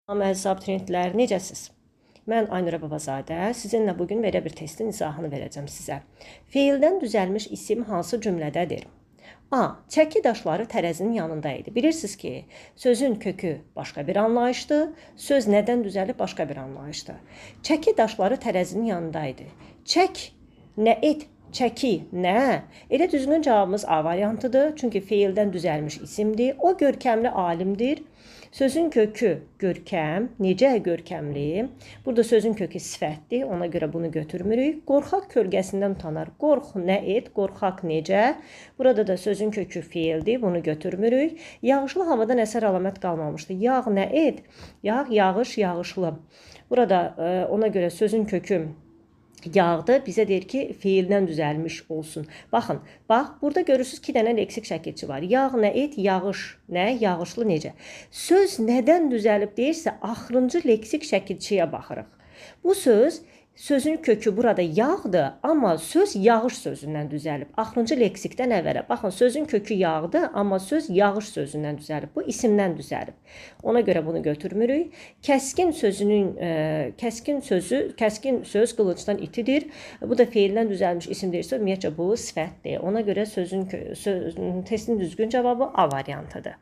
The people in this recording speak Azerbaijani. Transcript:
Əziz abituriyentlər, necəsiz? Mən Aynura Babazadə, sizinlə bugün belə bir testin izahını verəcəm sizə. Feildən düzəlmiş isim hansı cümlədədir? A. Çəki daşları tərəzinin yanında idi. Bilirsiniz ki, sözün kökü başqa bir anlayışdır, söz nədən düzəlib başqa bir anlayışdır. Çəki daşları tərəzinin yanında idi. Çək, nə et, çəki, nə? Elə düzgün cavabımız A variantıdır, çünki feildən düzəlmiş isimdir. O görkəmli alimdir. Sözün kökü görkəm, necə görkəmli? Burada sözün kökü sifətdir, ona görə bunu götürmürük. Qorxaq kölgəsindən utanar. Qorx, nə et, qorxaq necə? Burada da sözün kökü feildir, bunu götürmürük. Yağışlı havadan əsər əlamət qalmamışdır. Yağ, nə et? Yağ, yağış, yağışlı. Burada ona görə sözün kökü yağdı, bizə deyir ki, feildən düzəlmiş olsun. Baxın, bax, burada görürsünüz 2 dənə leksik şəkilçi var. Yağ, nə et, yağış, nə, yağışlı necə? Söz nədən düzəlib deyirsə, axırıncı leksik şəkilçiyə baxırıq. Bu söz, sözün kökü burada yağdır, amma söz yağış sözündən düzəlib. Axırıncı leksikdən əvvələ. Baxın, sözün kökü yağdır, amma söz yağış sözündən düzəlib. Bu isimdən düzəlib. Ona görə bunu götürmürük. Kəskin söz qılıncdan itidir. Bu da feildən düzəlmiş isimdirsə, ümumiyyətcə bu sifətdir. Ona görə testin düzgün cavabı A variantıdır.